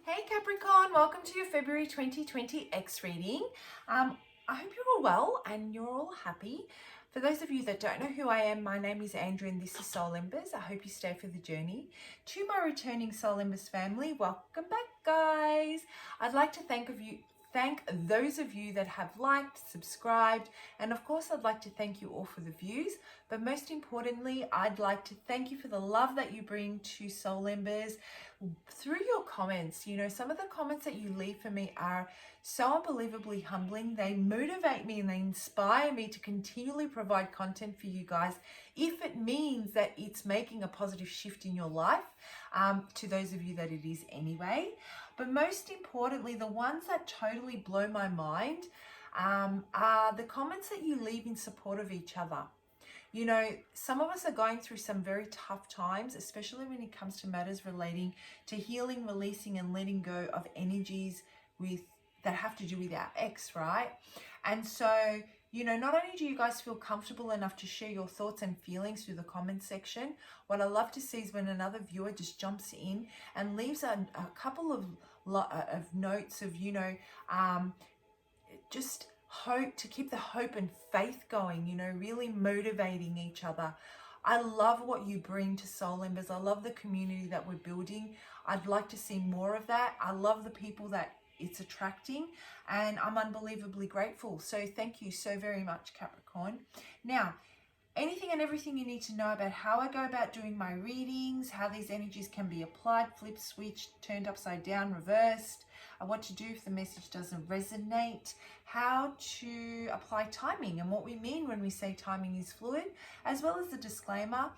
Hey Capricorn, welcome to your February 2020 X reading. I hope you're all well and you're all happy. For those of you that don't know who I am, my name is Andrew and this is Soul Embers. I hope you stay for the journey. To my returning Soul Embers family, welcome back guys. I'd like to thank those of you that have liked, subscribed, and of course I'd like to thank you all for the views, but most importantly I'd like to thank you for the love that you bring to Soul Embers through your comments. You know, some of the comments that you leave for me are so unbelievably humbling. They motivate me and they inspire me to continually provide content for you guys if it means that it's making a positive shift in your life, to those of you that it is anyway. But most importantly, the ones that totally blow my mind are the comments that you leave in support of each other. You know, some of us are going through some very tough times, especially when it comes to matters relating to healing, releasing, and letting go of energies that have to do with our ex, right? And so, you know, not only do you guys feel comfortable enough to share your thoughts and feelings through the comment section, what I love to see is when another viewer just jumps in and leaves a couple of notes of, you know, just hope, to keep the hope and faith going, you know, really motivating each other. I love what you bring to Soul Embers. I love the community that we're building. I'd like to see more of that. I love the people that it's attracting and I'm unbelievably grateful. So thank you so very much, Capricorn. Now, anything and everything you need to know about how I go about doing my readings, how these energies can be applied, flipped, switched, turned upside down, reversed, what to do if the message doesn't resonate, how to apply timing and what we mean when we say timing is fluid, as well as the disclaimer,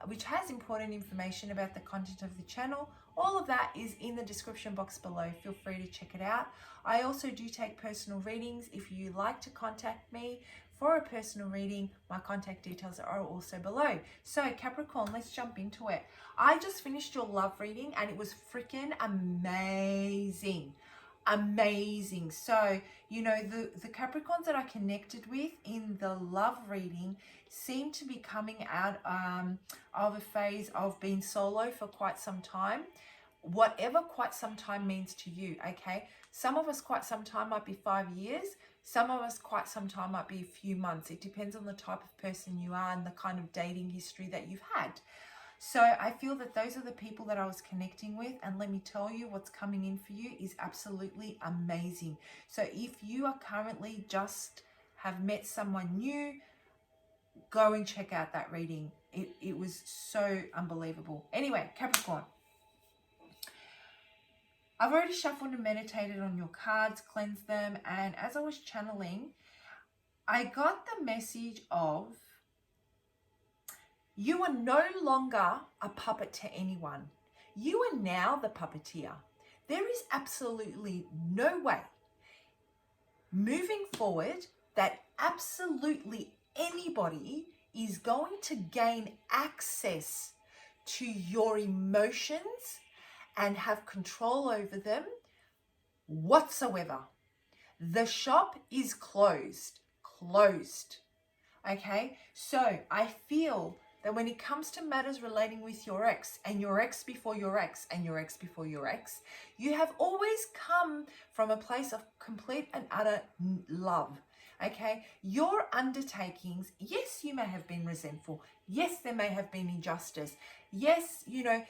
which has important information about the content of the channel. All of that is in the description box below. Feel free to check it out. I also do take personal readings. If you like to contact me for a personal reading, my contact details are also below. So Capricorn, let's jump into it. I just finished your love reading and it was freaking amazing. Amazing. So, you know, the Capricorns that I connected with in the love reading seem to be coming out of a phase of being solo for quite some time. Whatever quite some time means to you, okay? Some of us quite some time might be 5 years. Some of us quite some time might be a few months. It depends on the type of person you are and the kind of dating history that you've had. So I feel that those are the people that I was connecting with, and let me tell you, what's coming in for you is absolutely amazing. So if you are currently just have met someone new, go and check out that reading. It was so unbelievable. Anyway, Capricorn, I've already shuffled and meditated on your cards, cleansed them, and as I was channeling, I got the message of you are no longer a puppet to anyone. You are now the puppeteer. There is absolutely no way moving forward that absolutely anybody is going to gain access to your emotions and have control over them whatsoever. The shop is closed. Okay, so I feel that when it comes to matters relating with your ex and your ex before your ex and your ex before your ex, you have always come from a place of complete and utter love. Okay, your undertakings, yes, you may have been resentful. Yes, there may have been injustice. Yes, you know,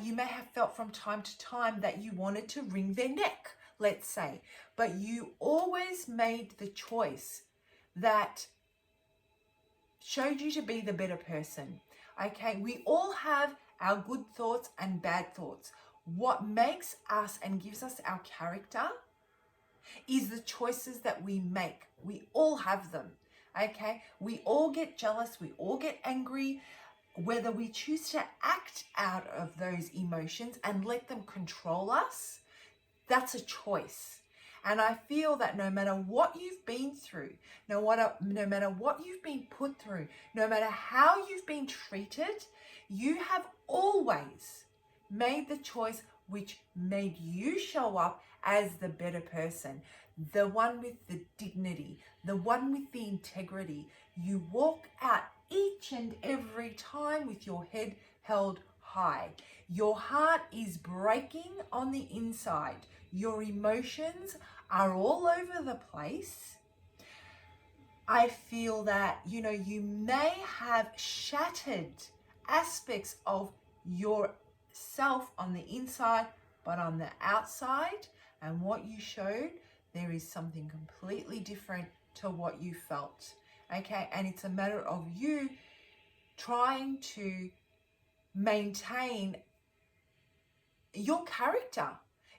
you may have felt from time to time that you wanted to wring their neck, let's say, but you always made the choice that showed you to be the better person. Okay, we all have our good thoughts and bad thoughts. What makes us and gives us our character is the choices that we make. We all have them. Okay, we all get jealous, we all get angry. Whether we choose to act out of those emotions and let them control us, that's a choice. And I feel that no matter what you've been through, no matter what you've been put through, no matter how you've been treated, you have always made the choice which made you show up as the better person, the one with the dignity, the one with the integrity. You walk out each and every time with your head held high. Your heart is breaking on the inside. Your emotions are all over the place. I feel that, you know, you may have shattered aspects of yourself on the inside, but on the outside, and what you showed, there is something completely different to what you felt. Okay, and it's a matter of you trying to maintain your character,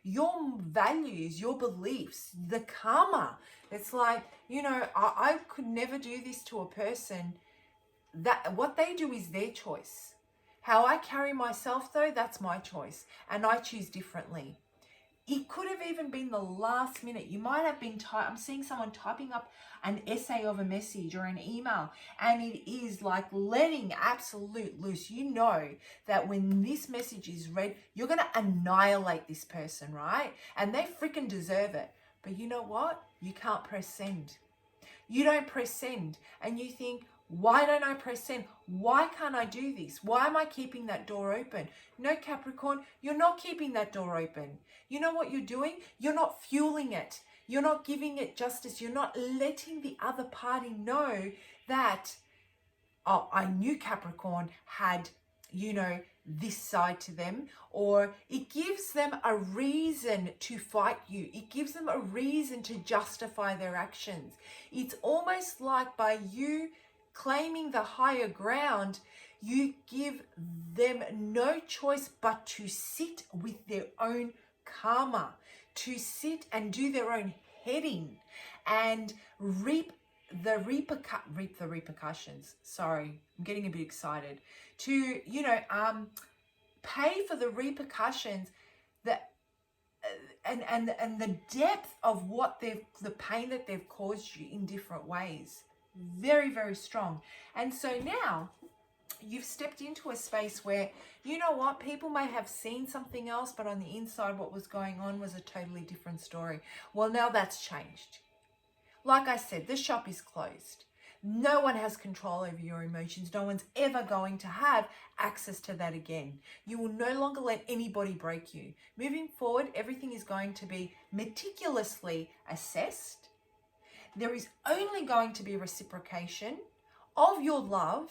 your values, your beliefs, the karma. It's like, you know, I could never do this to a person. That what they do is their choice. How I carry myself, though, that's my choice, and I choose differently. It could have even been the last minute. You might have been I'm seeing someone typing up an essay of a message or an email, and it is like letting absolute loose. You know that when this message is read, you're going to annihilate this person, right? And they freaking deserve it. But you know what? You can't press send. You don't press send, and you think, why don't I press send? Why can't I do this? Why am I keeping that door open? No, Capricorn, you're not keeping that door open. You know what you're doing? You're not fueling it. You're not giving it justice. You're not letting the other party know that, oh, I knew Capricorn had, you know, this side to them, or it gives them a reason to fight you. It gives them a reason to justify their actions. It's almost like by you claiming the higher ground, you give them no choice but to sit with their own karma, to sit and do their own heading and reap the repercussions. Sorry, I'm getting a bit excited. To, you know, pay for the repercussions that and the depth of what the pain that they've caused you in different ways. Very, very strong. And so now you've stepped into a space where, you know what, people may have seen something else, but on the inside what was going on was a totally different story. Well, now that's changed. Like I said, the shop is closed. No one has control over your emotions. No one's ever going to have access to that again. You will no longer let anybody break you. Moving forward, everything is going to be meticulously assessed. There is only going to be reciprocation of your love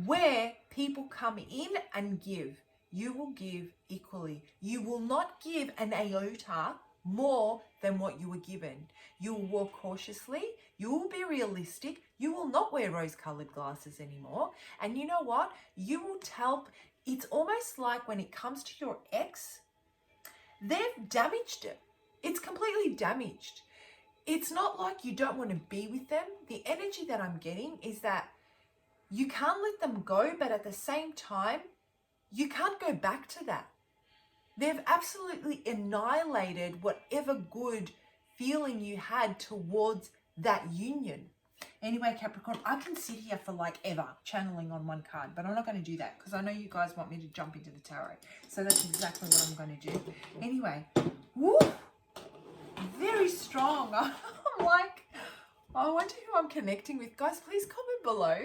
where people come in and give. You will give equally. You will not give an iota more than what you were given. You will walk cautiously. You will be realistic. You will not wear rose-colored glasses anymore. And you know what? You will tell, it's almost like when it comes to your ex, they've damaged it. It's completely damaged. It's not like you don't want to be with them. The energy that I'm getting is that you can't let them go, but at the same time, you can't go back to that. They've absolutely annihilated whatever good feeling you had towards that union. Anyway, Capricorn, I can sit here for like ever channeling on one card, but I'm not going to do that because I know you guys want me to jump into the tarot. So that's exactly what I'm going to do. Anyway, woo, very strong. I'm like, I wonder who I'm connecting with. Guys, please comment below.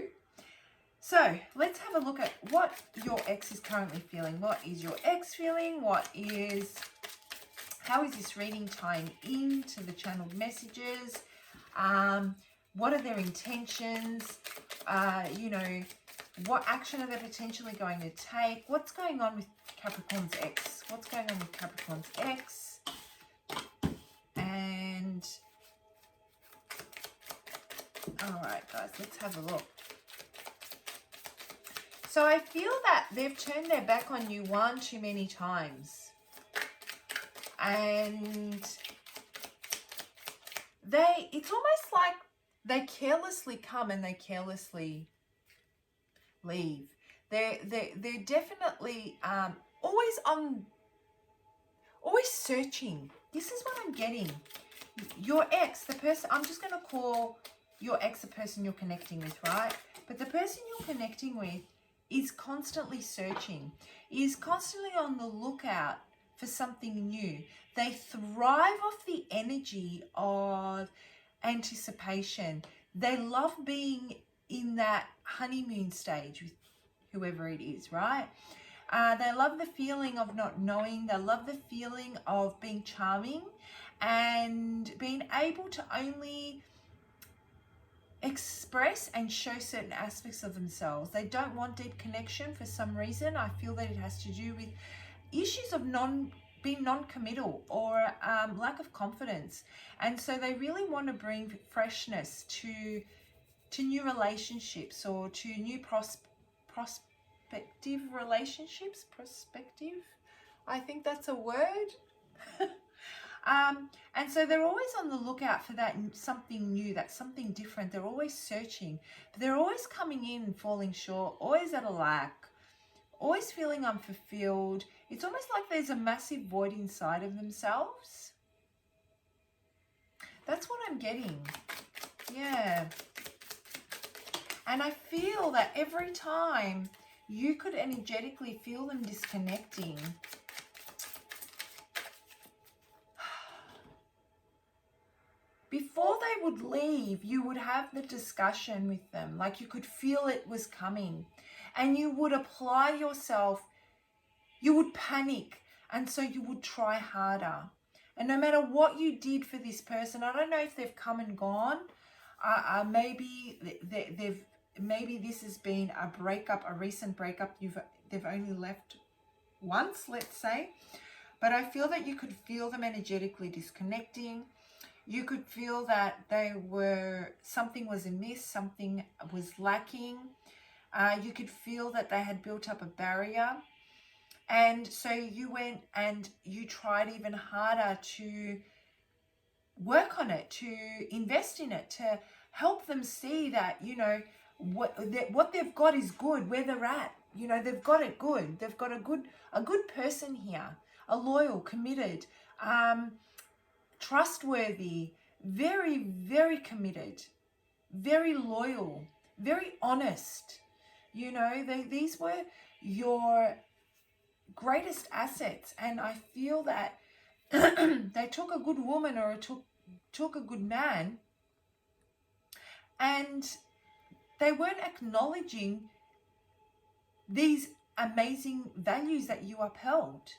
So let's have a look at what your ex is currently feeling. What is your ex feeling? How is this reading tying into the channeled messages? What are their intentions? You know, what action are they potentially going to take? What's going on with Capricorn's ex? What's going on with Capricorn's ex? And, all right, guys, let's have a look. So I feel that they've turned their back on you one too many times. And it's almost like they carelessly come and they carelessly leave. They're definitely always searching. This is what I'm getting. Your ex, the person, I'm just going to call your ex the person you're connecting with, right? But the person you're connecting with is constantly searching, is constantly on the lookout for something new. They thrive off the energy of anticipation. They love being in that honeymoon stage with whoever it is, right? They love the feeling of not knowing. They love the feeling of being charming and being able to only express and show certain aspects of themselves. They don't want deep connection for some reason. I feel that it has to do with issues of being non-committal or lack of confidence. And so they really want to bring freshness to new relationships or to new prospective relationships. Prospective, I think that's a word. And so they're always on the lookout for that something new, that something different. They're always searching, but they're always coming in and falling short, always at a lack, always feeling unfulfilled. It's almost like there's a massive void inside of themselves. That's what I'm getting. Yeah. And I feel that every time you could energetically feel them disconnecting, before they would leave, you would have the discussion with them. Like you could feel it was coming. And you would apply yourself. You would panic. And so you would try harder. And no matter what you did for this person, I don't know if they've come and gone. Maybe this has been a breakup, a recent breakup. They've only left once, let's say. But I feel that you could feel them energetically disconnecting. You could feel that something was amiss, something was lacking. You could feel that they had built up a barrier. And so you went and you tried even harder to work on it, to invest in it, to help them see that, you know, what they've got is good, where they're at. You know, they've got it good. They've got a good person here, a loyal, committed, trustworthy, very, very committed, very loyal, very honest. You know, these were your greatest assets. And I feel that they took a good woman or took a good man, and they weren't acknowledging these amazing values that you upheld.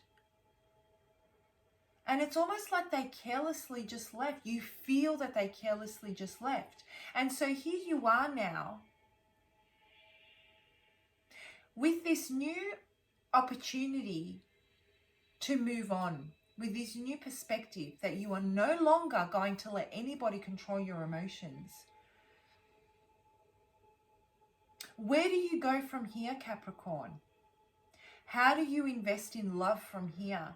And it's almost like they carelessly just left. You feel that they carelessly just left. And so here you are now with this new opportunity to move on, with this new perspective that you are no longer going to let anybody control your emotions. Where do you go from here, Capricorn? How do you invest in love from here?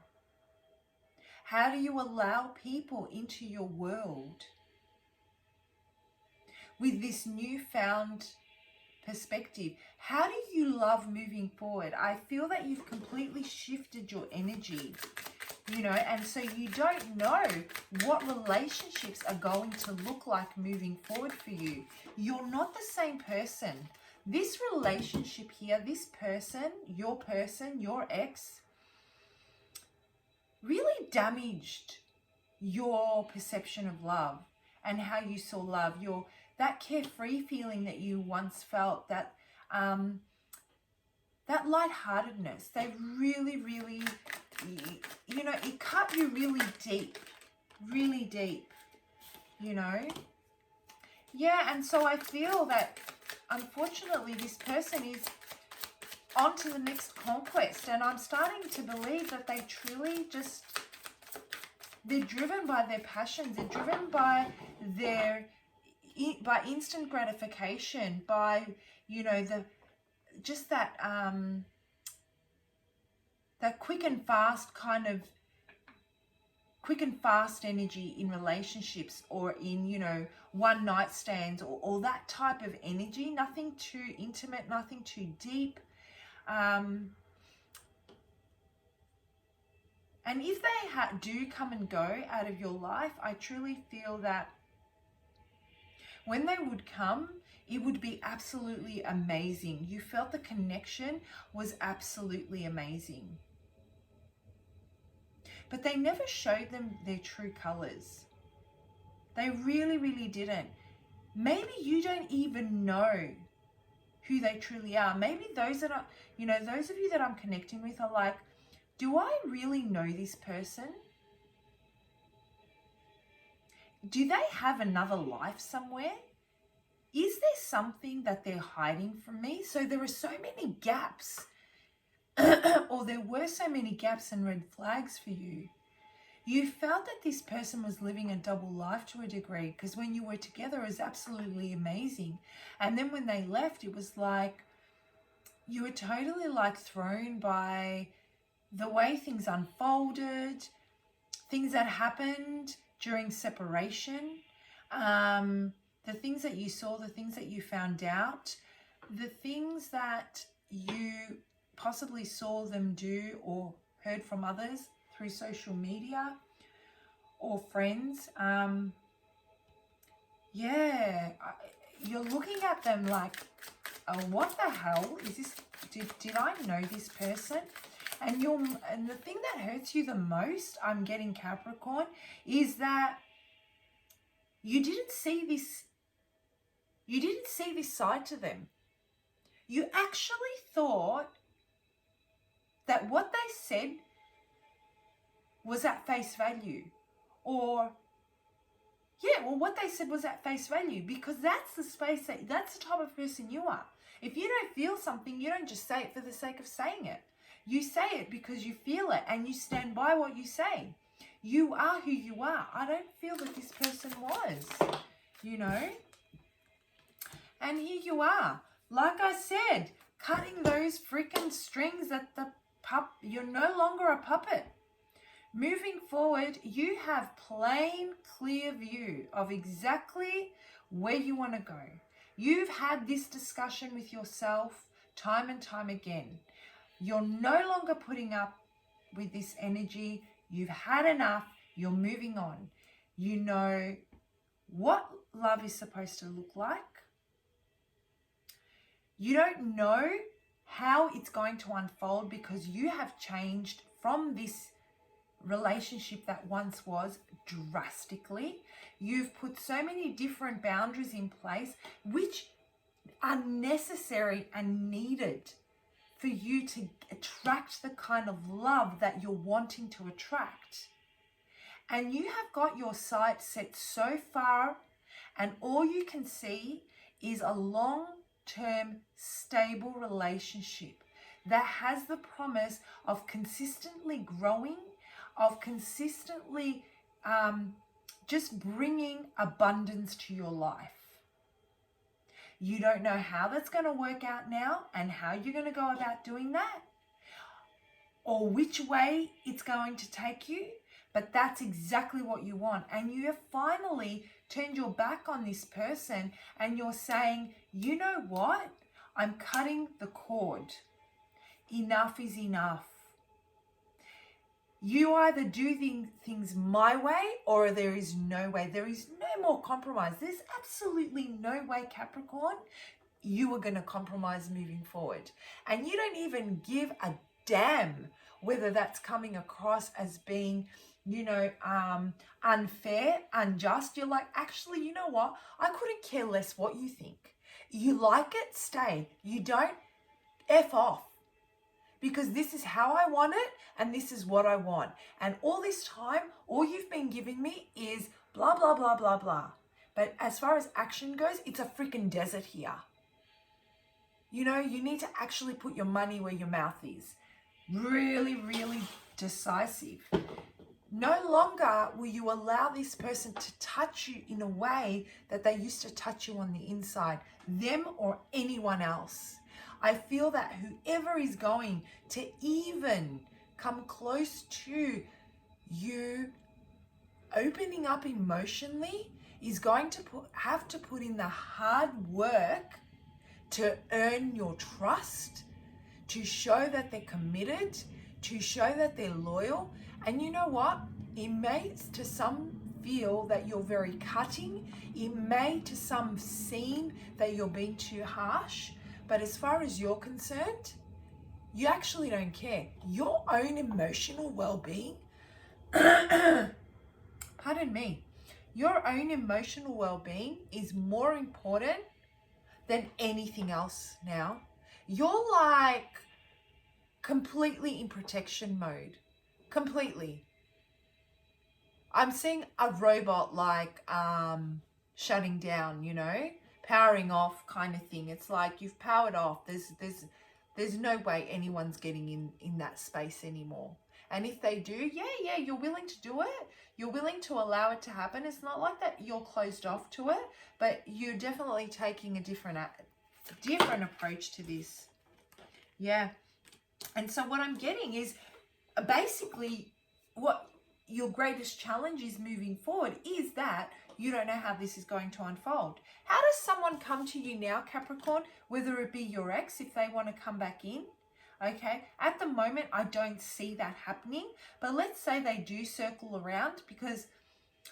How do you allow people into your world with this newfound perspective? How do you love moving forward? I feel that you've completely shifted your energy, you know, and so you don't know what relationships are going to look like moving forward for you. You're not the same person. This relationship here, this person, your ex, really damaged your perception of love and how you saw love, that carefree feeling that you once felt, that lightheartedness. They really, really, you know, it cut you really deep, you know. Yeah, and so I feel that unfortunately this person is on to the next conquest, and I'm starting to believe that they truly just, they're driven by their passions, they're driven by by instant gratification, by, you know, that quick and fast energy in relationships, or in, you know, one night stands, or that type of energy. Nothing too intimate, nothing too deep. And if they do come and go out of your life, I truly feel that when they would come, it would be absolutely amazing. You felt the connection was absolutely amazing. But they never showed them their true colors. They really, really didn't. Maybe you don't even know who they truly are. Maybe those that are, those of you that I'm connecting with are like, do I really know this person? Do they have another life somewhere? Is there something that they're hiding from me? So there are so many gaps, or there were so many gaps and red flags for you. You felt that this person was living a double life to a degree, because when you were together, it was absolutely amazing. And then when they left, it was like you were totally like thrown by the way things unfolded, things that happened during separation, the things that you saw, the things that you found out, the things that you possibly saw them do or heard from others through social media or friends. You're looking at them like, oh, what the hell is this? Did I know this person? And the thing that hurts you the most, I'm getting, Capricorn, is that you didn't see this side to them. You actually thought that what they said was at face value, or what they said was at face value, because that's the type of person you are. If you don't feel something, you don't just say it for the sake of saying it. You say it because you feel it, and you stand by what you say. You are who you are. I don't feel that this person was, And here you are, like I said, cutting those freaking strings at you're no longer a puppet. Moving forward, you have plain, clear view of exactly where you want to go. You've had this discussion with yourself time and time again. You're no longer putting up with this energy. You've had enough. You're moving on. You know what love is supposed to look like. You don't know how it's going to unfold, because you have changed from this relationship that once was drastically. You've put so many different boundaries in place, which are necessary and needed for you to attract the kind of love that you're wanting to attract. And you have got your sights set so far, and all you can see is a long-term stable relationship that has the promise of consistently growing, of consistently just bringing abundance to your life. You don't know how that's going to work out now, and how you're going to go about doing that, or which way it's going to take you, but that's exactly what you want. And you have finally turned your back on this person, and you're saying, you know what? I'm cutting the cord. Enough is enough. You either do things my way, or there is no way. There is no more compromise. There's absolutely no way, Capricorn, you are going to compromise moving forward. And you don't even give a damn whether that's coming across as being, unfair, unjust. You're like, actually, you know what? I couldn't care less what you think. You like it, stay. You don't, F off. Because this is how I want it, and this is what I want. And all this time, all you've been giving me is blah, blah, blah, blah, blah. But as far as action goes, it's a freaking desert here. You need to actually put your money where your mouth is. Really, really decisive. No longer will you allow this person to touch you in a way that they used to touch you on the inside, them or anyone else. I feel that whoever is going to even come close to you opening up emotionally is going to have to put in the hard work to earn your trust, to show that they're committed, to show that they're loyal. And you know what? It may to some feel that you're very cutting. It may to some seem that you're being too harsh. But as far as you're concerned, you actually don't care. Your own emotional well-being, pardon me, your own emotional well-being is more important than anything else now. You're like completely in protection mode. Completely. I'm seeing a robot like shutting down, you know, powering off kind of thing. It's like you've powered off. There's no way anyone's getting in that space anymore. And if they do, yeah, you're willing to do it. You're willing to allow it to happen. It's not like that you're closed off to it, but you're definitely taking a different approach to this. Yeah. And so what I'm getting is basically what your greatest challenge is moving forward is that you don't know how this is going to unfold. How does someone come to you now, Capricorn, whether it be your ex, if they want to come back in? Okay, at the moment, I don't see that happening, but let's say they do circle around, because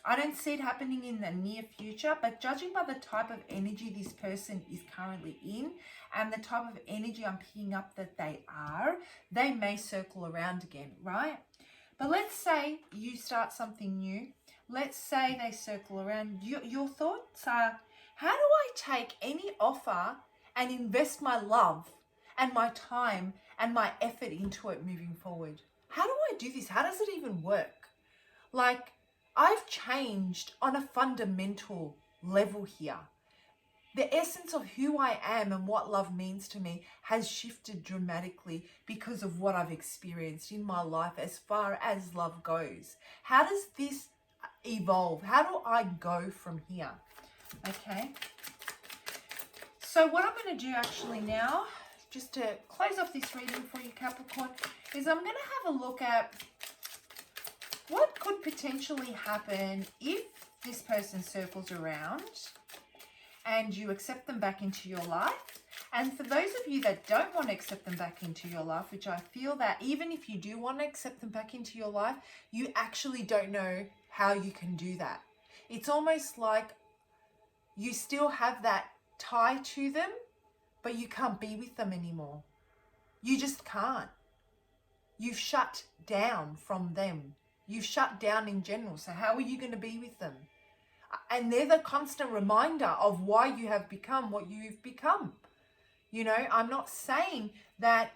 I don't see it happening in the near future, but judging by the type of energy this person is currently in and the type of energy I'm picking up that they may circle around again, right? But let's say you start something new. Let's say they circle around. Your thoughts are, how do I take any offer and invest my love and my time and my effort into it moving forward? How do I do this? How does it even work? Like, I've changed on a fundamental level here. The essence of who I am and what love means to me has shifted dramatically because of what I've experienced in my life as far as love goes. How does this evolve? How do I go from here? Okay. So what I'm going to do actually now, just to close off this reading for you, Capricorn, is I'm going to have a look at what could potentially happen if this person circles around and you accept them back into your life. And for those of you that don't want to accept them back into your life, which I feel that even if you do want to accept them back into your life, you actually don't know how you can do that. It's almost like you still have that tie to them, but you can't be with them anymore. You just can't. You've shut down from them. You've shut down in general. So how are you going to be with them? And they're the constant reminder of why you have become what you've become. You know, I'm not saying that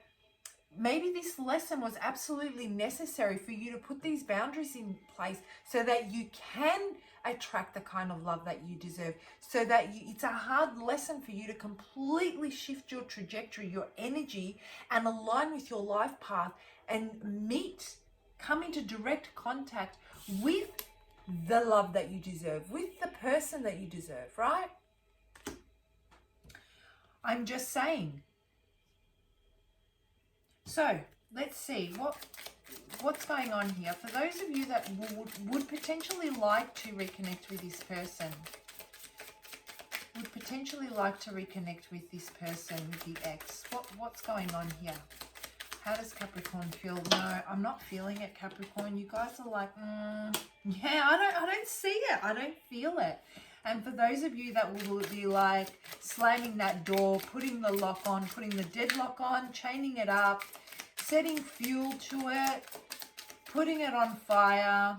maybe this lesson was absolutely necessary for you to put these boundaries in place so that you can attract the kind of love that you deserve, so that it's a hard lesson for you to completely shift your trajectory, your energy, and align with your life path and come into direct contact with the love that you deserve, with the person that you deserve, right? I'm just saying. So let's see what's going on here. For those of you that would potentially like to reconnect with this person, with this person, with the ex, what's going on here? How does Capricorn feel? No, I'm not feeling it, Capricorn. You guys are like, yeah, I don't see it. I don't feel it. And for those of you that will be like slamming that door, putting the lock on, putting the deadlock on, chaining it up, setting fuel to it, putting it on fire,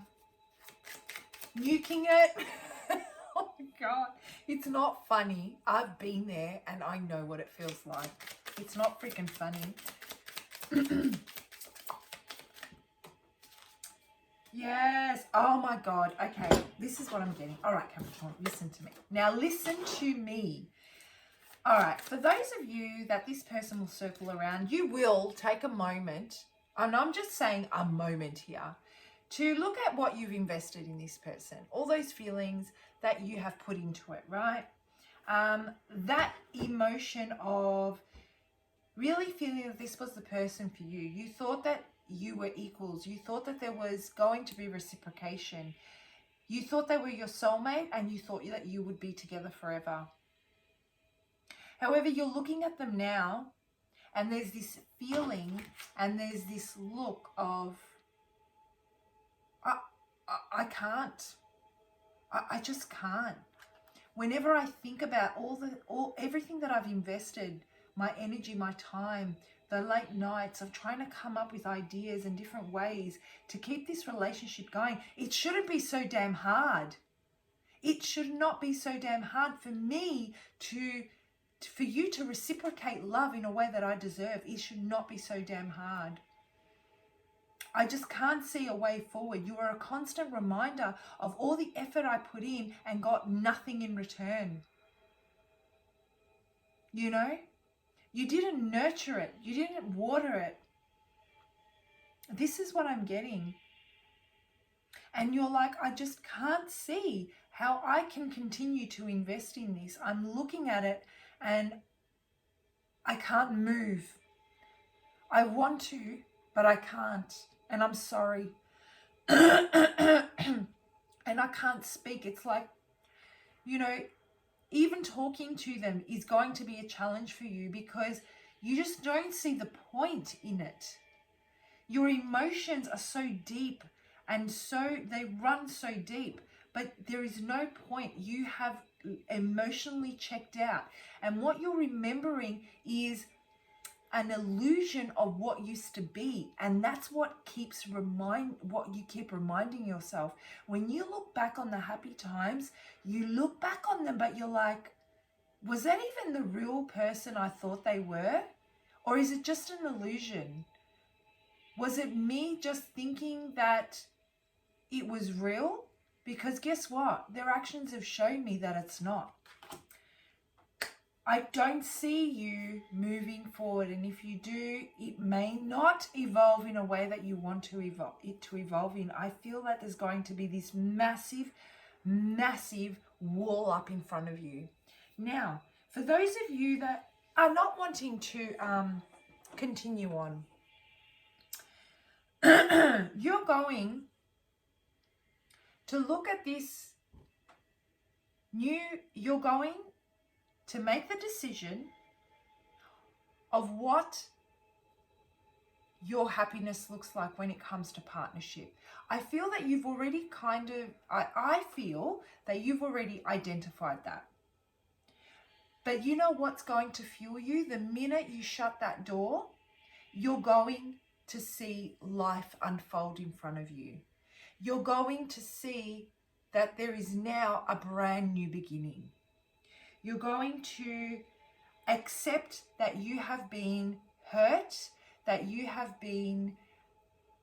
nuking it. Oh my God. It's not funny. I've been there and I know what it feels like. It's not freaking funny. Yes. Oh my God. Okay. This is what I'm getting. All right, Capricorn, listen to me. Now listen to me. All right. For those of you that this person will circle around, you will take a moment, and I'm just saying a moment here, to look at what you've invested in this person, all those feelings that you have put into it, right? That emotion of really feeling that this was the person for you. You thought that you were equals. You thought that there was going to be reciprocation. You thought they were your soulmate, and you thought that you would be together forever. However, you're looking at them now, and there's this feeling and there's this look of, I can't. I just can't. Whenever I think about everything that I've invested, my energy, my time, the late nights of trying to come up with ideas and different ways to keep this relationship going, it shouldn't be so damn hard. It should not be so damn hard for me to for you to reciprocate love in a way that I deserve, it should not be so damn hard. I just can't see a way forward. You are a constant reminder of all the effort I put in and got nothing in return. You know? You didn't nurture it. You didn't water it. This is what I'm getting. And you're like, I just can't see how I can continue to invest in this. I'm looking at it and I can't move. I want to, but I can't. And I'm sorry. And I can't speak. It's like, you know, even talking to them is going to be a challenge for you because you just don't see the point in it. Your emotions are so deep and they run so deep, but there is no point. You have emotionally checked out. And what you're remembering is an illusion of what used to be. And that's what you keep reminding yourself. When you look back on the happy times, you look back on them, but you're like, was that even the real person I thought they were? Or is it just an illusion? Was it me just thinking that it was real? Because guess what? Their actions have shown me that it's not. I don't see you moving forward. And if you do, it may not evolve in a way that you want to evolve in. I feel that there's going to be this massive, massive wall up in front of you. Now, for those of you that are not wanting to continue on, you're going to look at this you're going to make the decision of what your happiness looks like when it comes to partnership. I feel that you've already I feel that you've already identified that. But you know what's going to fuel you? The minute you shut that door, you're going to see life unfold in front of you. You're going to see that there is now a brand new beginning. You're going to accept that you have been hurt, that you have been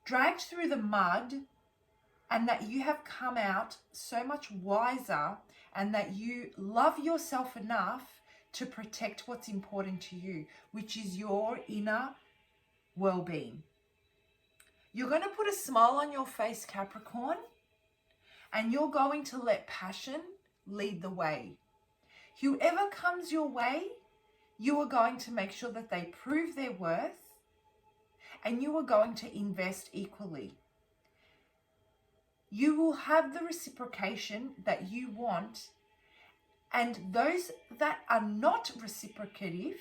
dragged through the mud, and that you have come out so much wiser, and that you love yourself enough to protect what's important to you, which is your inner well-being. You're going to put a smile on your face, Capricorn, and you're going to let passion lead the way. Whoever comes your way, you are going to make sure that they prove their worth, and you are going to invest equally. You will have the reciprocation that you want, and those that are not reciprocative,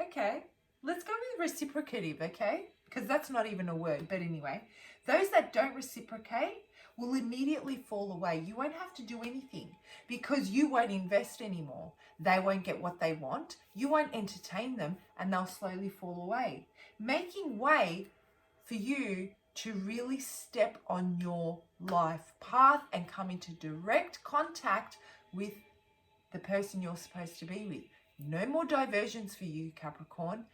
okay, let's go with reciprocative, okay, because that's not even a word, but anyway, those that don't reciprocate will immediately fall away. You won't have to do anything because you won't invest anymore. They won't get what they want. You won't entertain them, and they'll slowly fall away, making way for you to really step on your life path and come into direct contact with the person you're supposed to be with. No more diversions for you, Capricorn.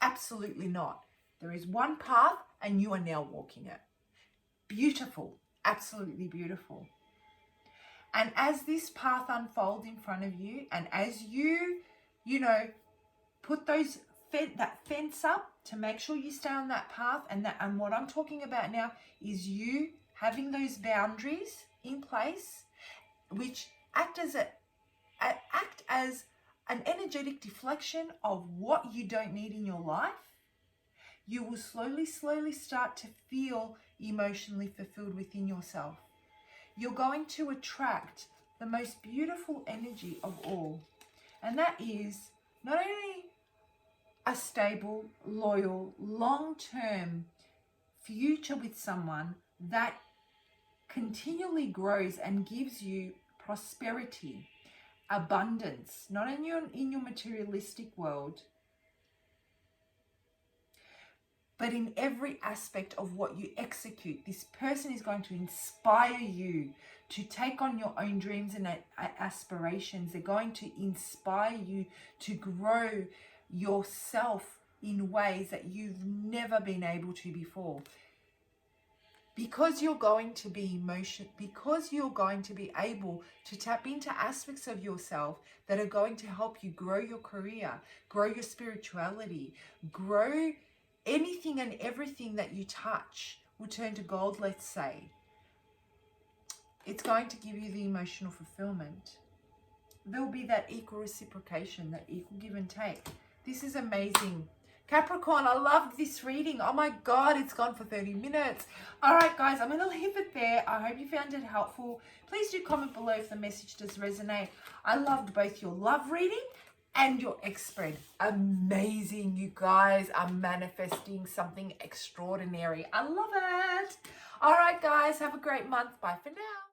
Absolutely not. There is one path and you are now walking it. Beautiful. Absolutely beautiful. And as this path unfolds in front of you, and as you put that fence up to make sure you stay on that path, and what I'm talking about now is you having those boundaries in place, which act as an energetic deflection of what you don't need in your life. You will slowly start to feel emotionally fulfilled within yourself. You're going to attract the most beautiful energy of all. And that is not only a stable, loyal, long-term future with someone that continually grows and gives you prosperity, abundance, not only in your materialistic world, But in every aspect of what you execute, this person is going to inspire you to take on your own dreams and aspirations. They're going to inspire you to grow yourself in ways that you've never been able to before. Because you're going to be because you're going to be able to tap into aspects of yourself that are going to help you grow your career, grow your spirituality, grow anything and everything that you touch will turn to gold, let's say. It's going to give you the emotional fulfillment. There'll be that equal reciprocation, that equal give and take. This is amazing. Capricorn, I loved this reading. Oh my God, it's gone for 30 minutes. All right, guys, I'm going to leave it there. I hope you found it helpful. Please do comment below if the message does resonate. I loved both your love reading and your X spread. Amazing. You guys are manifesting something extraordinary. I love it. All right, guys, have a great month. Bye for now.